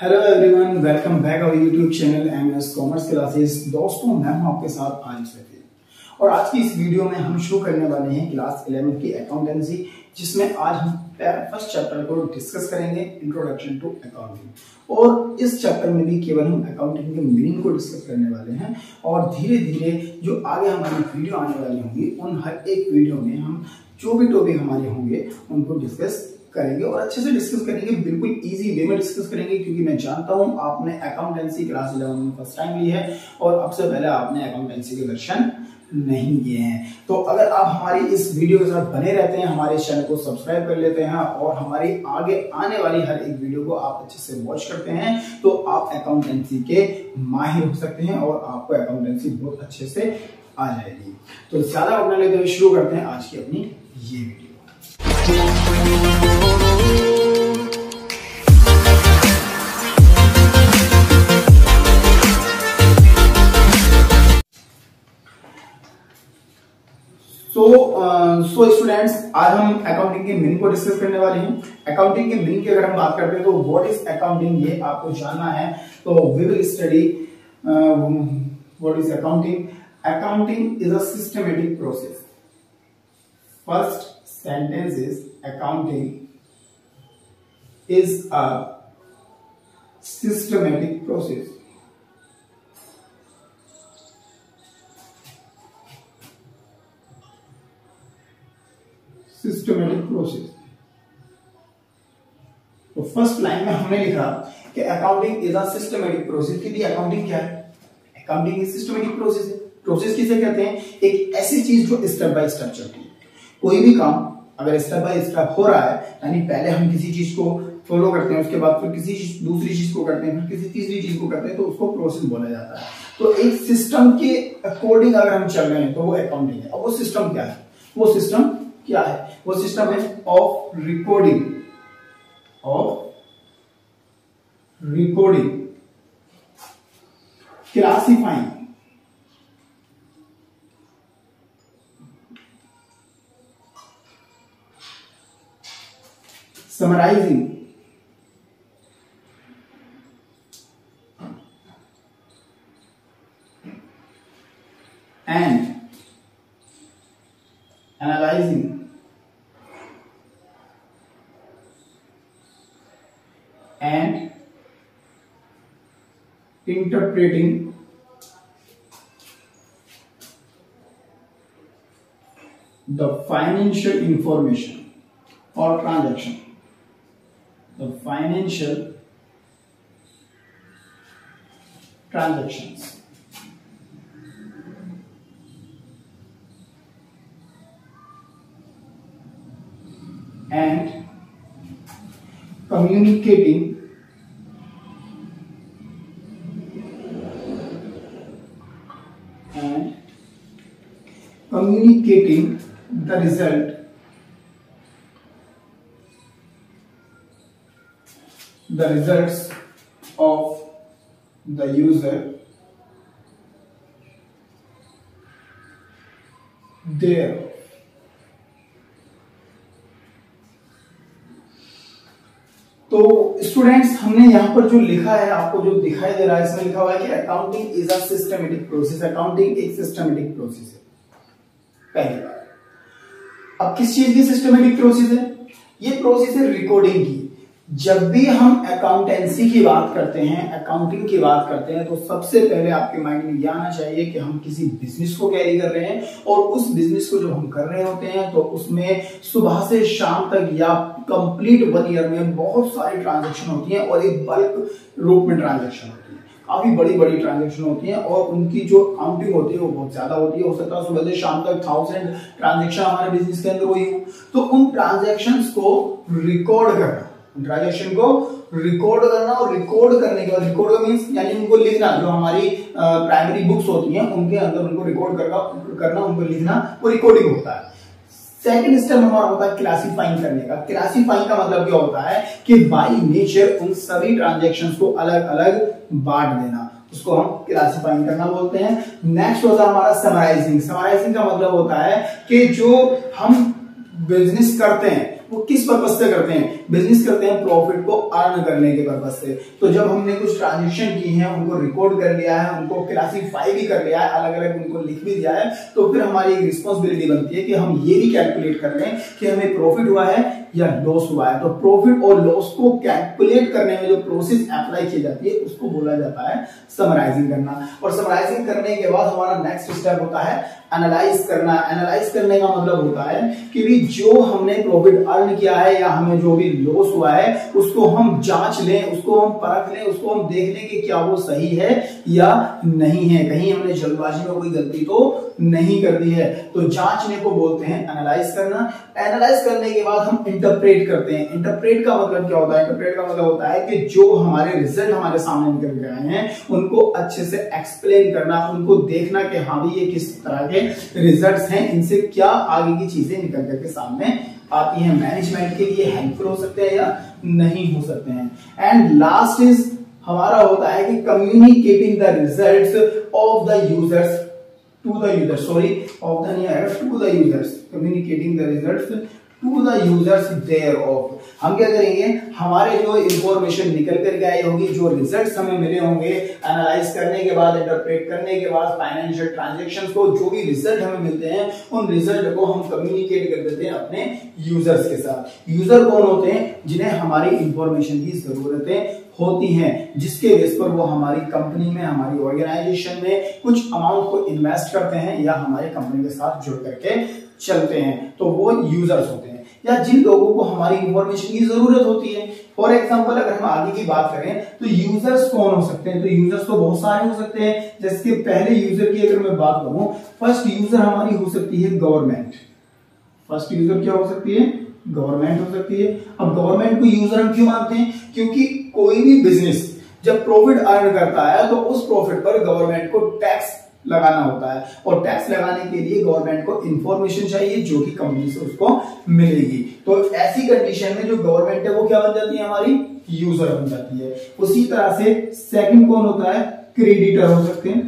Hello everyone, welcome back our YouTube channel MS commerce classes. दोस्तों, मैं हूं आपके साथ आरिफ सफीर और आज की इस वीडियो में हम शुरू करने वाले हैं क्लास 11 की अकाउंटेंसी, जिसमें आज हम फर्स्ट चैप्टर को डिस्कस करेंगे, इंट्रोडक्शन टू अकाउंटिंग। और इस चैप्टर में भी केवल हम अकाउंटिंग के मीनिंग को डिस्कस करने वाले हैं और धीरे धीरे जो आगे हमारी वीडियो आने वाली होंगी उन हर एक वीडियो में हम जो भी टॉपिक हमारे होंगे उनको डिस्कस करेंगे और अच्छे से डिस्कस करेंगे, बिल्कुल इजी वे में डिस्कस करेंगे, क्योंकि मैं जानता हूं आपने अकाउंटेंसी क्लास 11 में फर्स्ट टाइम ली है और अब से पहले आपने अकाउंटेंसी के दर्शन नहीं किए हैं। तो अगर आप हमारी इस वीडियो के साथ बने रहते हैं, हमारे चैनल को सब्सक्राइब कर लेते हैं और हमारी आगे आने वाली हर एक वीडियो को आप अच्छे से वॉच करते हैं, तो आप अकाउंटेंसी के माहिर हो सकते हैं और आपको अकाउंटेंसी बहुत अच्छे से आ जाएगी। तो ज्यादा अपना लेते हुए शुरू करते हैं आज की अपनी ये वीडियो। सो स्टूडेंट्स, आज हम अकाउंटिंग के मीनिंग को डिस्कस करने वाले हैं। अकाउंटिंग के मीनिंग की अगर हम बात करते हैं तो व्हाट इज अकाउंटिंग, ये आपको जानना है। तो we will study what is accounting. Accounting is a systematic process. First sentence is accounting is a systematic process. Systematic process. तो फर्स्ट लाइन में हमने लिखा कि accounting is a systematic process. कि अकाउंटिंग क्या है? अकाउंटिंग इज सिस्टमैटिक प्रोसेस है। Process किसे कहते हैं? एक ऐसी चीज जो स्टेप बाय स्टेप चलती है। कोई भी काम अगर स्टेप बाय स्टेप हो रहा है, यानी पहले हम किसी चीज को फॉलो करते हैं, उसके बाद फिर किसी दूसरी चीज को करते हैं, फिर किसी तीसरी चीज को करते हैं, तो उसको प्रोसेस बोला जाता है। तो एक सिस्टम के अकॉर्डिंग अगर हम चल रहे हैं तो वो अकाउंटिंग है। अब वो सिस्टम क्या है? वो सिस्टम क्या है? वो सिस्टम है of recording, classifying, summarizing, and analyzing, and interpreting the financial information or transaction. The financial transactions. And communicating the results of the user there. तो स्टूडेंट्स, हमने यहाँ पर जो लिखा है, आपको जो दिखाई दे रहा है, इसमें लिखा हुआ है कि accounting is a systematic process. Accounting एक सिस्टमैटिक प्रोसेस है। पहली बात, अब किस चीज की सिस्टमैटिक प्रोसेस है? ये प्रोसेस है रिकॉर्डिंग की। जब भी हम अकाउंटेंसी की बात करते हैं, अकाउंटिंग की बात करते हैं, तो सबसे पहले आपके माइंड में यह आना चाहिए कि हम किसी बिजनेस को कैरी कर रहे हैं और उस बिजनेस को जब हम कर रहे होते हैं तो उसमें सुबह से शाम तक या कंप्लीट 1 ईयर में बहुत सारी ट्रांजैक्शन होती हैं और एक बल्क रूप में ट्रांजैक्शन होती है। काफी बड़ी बड़ी ट्रांजैक्शन होती हैं और उनकी जो काउंटिंग होती है वो बहुत ज्यादा होती है। हो सकता है सुबह से शाम तक 1000 ट्रांजैक्शन हमारे बिजनेस के अंदर हुई हो। तो उन ट्रांजैक्शंस को रिकॉर्ड करना, ट्रांजैक्शन को रिकॉर्ड करना, और रिकॉर्ड करने के बाद, रिकॉर्ड मींस यानी उनको लिखना, जो हमारी प्राइमरी बुक्स होती हैं उनके अंदर उनको रिकॉर्ड करना, उनको लिखना, वो रिकॉर्डिंग होता है। सेकंड स्टेप हमारा होता है क्लासिफाइंग करने का। क्लासिफाइंग का मतलब क्या होता है कि बाय नेचर उन सभी ट्रांजैक्शंस को अलग अलग बांट देना, उसको हम क्लासिफाइंग करना बोलते हैं। नेक्स्ट होता है हमारा समराइजिंग। समराइजिंग का मतलब होता है कि जो हम बिजनेस करते हैं वो किस पर्पज से करते हैं? बिजनेस करते हैं प्रॉफिट को अर्न करने के पर्पज से। तो जब हमने कुछ ट्रांजेक्शन की है, उनको रिकॉर्ड कर लिया है, उनको क्लासीफाई भी कर लिया है, अलग अलग उनको लिख भी दिया है, तो फिर हमारी एक रिस्पॉन्सिबिलिटी बनती है कि हम ये भी कैलकुलेट कर लें कि हमें प्रॉफिट हुआ है या लॉस हुआ है। तो प्रॉफिट और लॉस को कैलकुलेट करने में जो प्रोसेस अप्लाई की जाती है उसको बोला जाता है समराइजिंग करना। और समराइजिंग करने के बाद हमारा नेक्स्ट स्टेप होता है एनालाइज करना। एनालाइज करने का मतलब होता है कि भी जो हमने प्रॉफिट अर्न किया है या हमें जो भी लॉस हुआ है उसको हम जांच लें, उसको हम परख लें, उसको हम देख लें कि क्या वो सही है या नहीं है, कहीं हमने जल्दबाजी में कोई गलती तो नहीं कर दी है। तो जांचने को बोलते हैं एनालाइज करना। एनालाइज करने के बाद हम इंटरप्रेट करते हैं। इंटरप्रेट का मतलब क्या होता है? इंटरप्रेट का मतलब होता है कि जो हमारे रिजल्ट हमारे सामने निकल के आए हैं उनको अच्छे से एक्सप्लेन करना, उनको देखना कि हाँ भी ये किस तरह के रिजल्ट्स हैं, इनसे क्या आगे की चीजें निकल करके सामने आती हैं, मैनेजमेंट के लिए हेल्पफुल हो सकते हैं या नहीं हो सकते हैं। एंड लास्ट इज हमारा होता है कि communicating the results of the users to the users, sorry of the नहीं आएगा, to the users, communicating the results to the users thereof. हम क्या करेंगे, हमारे जो इंफॉर्मेशन निकल करके आई होगी, जो रिजल्ट्स हमें मिले होंगे एनालाइज करने के बाद, इंटरप्रेट करने के बाद, फाइनेंशियल ट्रांजैक्शंस को जो भी रिजल्ट हमें मिलते हैं उन रिजल्ट को हम कम्युनिकेट कर देते हैं अपने यूजर्स के साथ। यूजर कौन होते हैं? जिन्हें हमारी इंफॉर्मेशन की जरूरतें होती हैं, जिसके बेस पर वो हमारी कंपनी में, हमारी ऑर्गेनाइजेशन में कुछ अमाउंट को इन्वेस्ट करते हैं या हमारी कंपनी के साथ जुड़ करके चलते हैं, तो वो यूजर्स होते हैं। या जिन लोगों को हमारी इंफॉर्मेशन की जरूरत होती है, फॉर एग्जांपल अगर हम आगे की बात करें तो यूजर्स कौन हो सकते हैं? तो यूजर्स तो बहुत सारे हो सकते हैं। जैसे पहले यूजर की अगर मैं बात करूं, फर्स्ट यूजर हमारी हो सकती है गवर्नमेंट। फर्स्ट यूजर क्या हो सकती है? गवर्नमेंट हो सकती है। अब गवर्नमेंट को यूजर हम क्यों मानते हैं? क्योंकि कोई भी बिजनेस जब प्रॉफिट अर्न करता है तो उस प्रॉफिट पर गवर्नमेंट को टैक्स लगाना होता है, और टैक्स लगाने के लिए गवर्नमेंट को इंफॉर्मेशन चाहिए जो कि कंपनी से उसको मिलेगी। तो ऐसी कंडीशन में जो गवर्नमेंट है वो क्या बन जाती है? हमारी यूजर बन जाती है। उसी तरह से सेकंड कौन होता है? क्रेडिटर हो सकते हैं।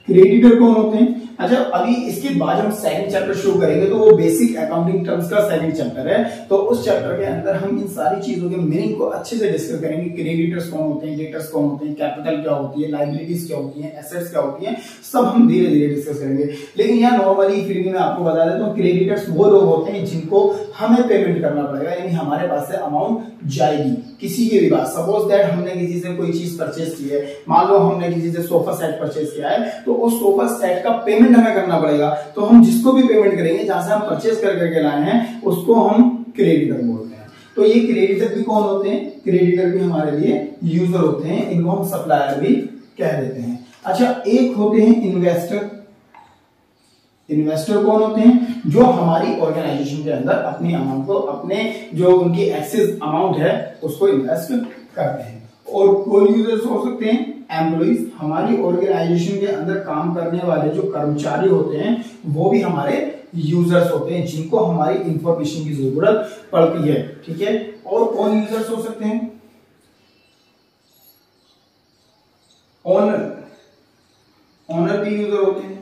क्रेडिटर कौन होते हैं? अच्छा, अभी इसके बाद हम सेकंड चैप्टर शुरू करेंगे तो वो बेसिक अकाउंटिंग टर्म्स का सेकंड चैप्टर है। तो उस चैप्टर के अंदर हम इन सारी चीजों के मीनिंग को अच्छे से डिस्कस करेंगे। क्रेडिटर्स कौन होते हैं, डेटर्स कौन होते हैं, कैपिटल क्या होती है, लायबिलिटीज क्या होती हैं, एसेट्स क्या होती हैं, सब हम धीरे धीरे डिस्कस करेंगे। लेकिन यहाँ नॉर्मली फिर भी मैं आपको बता देता हूँ, क्रेडिटर्स वो लोग होते हैं जिनको हमें पेमेंट करना पड़ेगा, यानी हमारे पास से अमाउंट जाएगी किसी के भी पास। सपोज दैट हमने किसी से कोई चीज परचेज की है, मान लो हमने किसी से सोफा सेट परचेज किया है, तो उस सोफा सेट का पेमेंट हमें करना पड़ेगा। तो हम जिसको भी पेमेंट करेंगे, जहां से हम परचेज कर करके लाए हैं, उसको हम क्रेडिटर बोलते हैं। तो ये क्रेडिटर भी कौन होते हैं? क्रेडिटर भी हमारे लिए यूजर होते हैं, इनको हम सप्लायर भी कह देते हैं। अच्छा, एक होते हैं इन्वेस्टर। इन्वेस्टर कौन होते हैं? जो हमारी ऑर्गेनाइजेशन के अंदर अपनी अमाउंट को, अपने जो उनकी एक्सेस अमाउंट है उसको इन्वेस्ट करते हैं। और कौन यूजर्स हो सकते हैं? एम्प्लॉइज। हमारी ऑर्गेनाइजेशन के अंदर काम करने वाले जो कर्मचारी होते हैं वो भी हमारे यूजर्स होते हैं, जिनको हमारी इंफॉर्मेशन की जरूरत पड़ती है। ठीक है, और कौन यूजर्स हो सकते हैं? ओनर। ओनर भी यूजर होते हैं।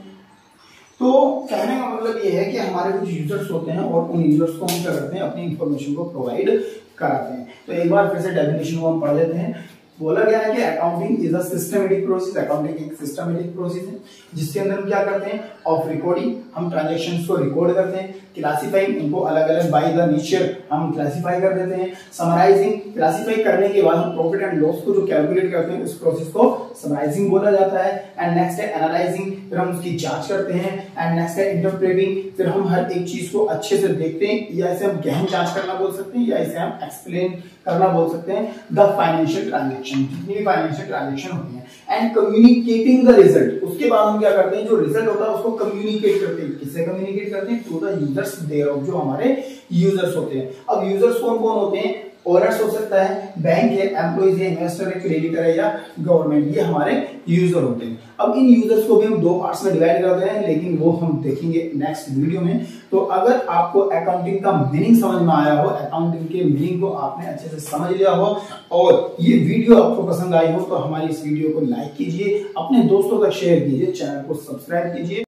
तो कहने का मतलब ये है कि हमारे कुछ यूजर्स होते हैं और उन यूजर्स को हम क्या करते हैं? अपनी इंफॉर्मेशन को प्रोवाइड कराते हैं। तो एक बार फिर से डेफिनेशन को हम पढ़ लेते हैं। बोला गया है कि accounting is a systematic process. Accounting एक सिस्टमेटिक प्रोसेस है जिसके अंदर हम क्या करते हैं? ऑफ रिकॉर्डिंग, हम ट्रांजैक्शंस को रिकॉर्ड करते हैं। क्लासिफाइंग, इनको अलग अलग बाय द नेचर हम क्लासिफाई कर देते हैं। समराइजिंग, क्लासिफाई करने के बाद हम प्रॉफिट एंड लॉस को जो कैलकुलेट करते हैं उस प्रोसेस को समराइजिंग बोला जाता है। एंड नेक्स्ट है एनालाइजिंग, फिर हम उसकी जांच करते हैं। एंड नेक्स्ट है इंटरप्रेटिंग, फिर हम हर एक चीज को अच्छे से देखते हैं, या इसे हम गहन जांच करना बोल सकते हैं, या इसे हम एक्सप्लेन करना बोल सकते हैं। द फाइनेंशियल ट्रांजैक्शन, जितनी भी फाइनेंशियल ट्रांजैक्शन होती है। एंड कम्युनिकेटिंग द रिजल्ट, उसके बाद हम क्या करते हैं? जो रिजल्ट होता है उसको कम्युनिकेट करते हैं। किससे कम्युनिकेट करते हैं? To the users thereof, जो हमारे यूजर्स होते हैं। अब यूजर्स कौन कौन होते हैं? ओनर्स हो सकता है, बैंक है, एम्प्लॉइज है, इन्वेस्टर है, क्रेडिटर है, या गवर्नमेंट, ये हमारे यूजर होते हैं। अब इन यूजर्स को भी हम दो पार्ट्स में डिवाइड करते हैं, लेकिन वो हम देखेंगे नेक्स्ट वीडियो में। तो अगर आपको अकाउंटिंग का मीनिंग समझ में आया हो, अकाउंटिंग के मीनिंग को आपने अच्छे से समझ लिया हो और ये वीडियो आपको पसंद आई हो, तो हमारी इस वीडियो को लाइक कीजिए, अपने दोस्तों तक शेयर कीजिए, चैनल को सब्सक्राइब कीजिए।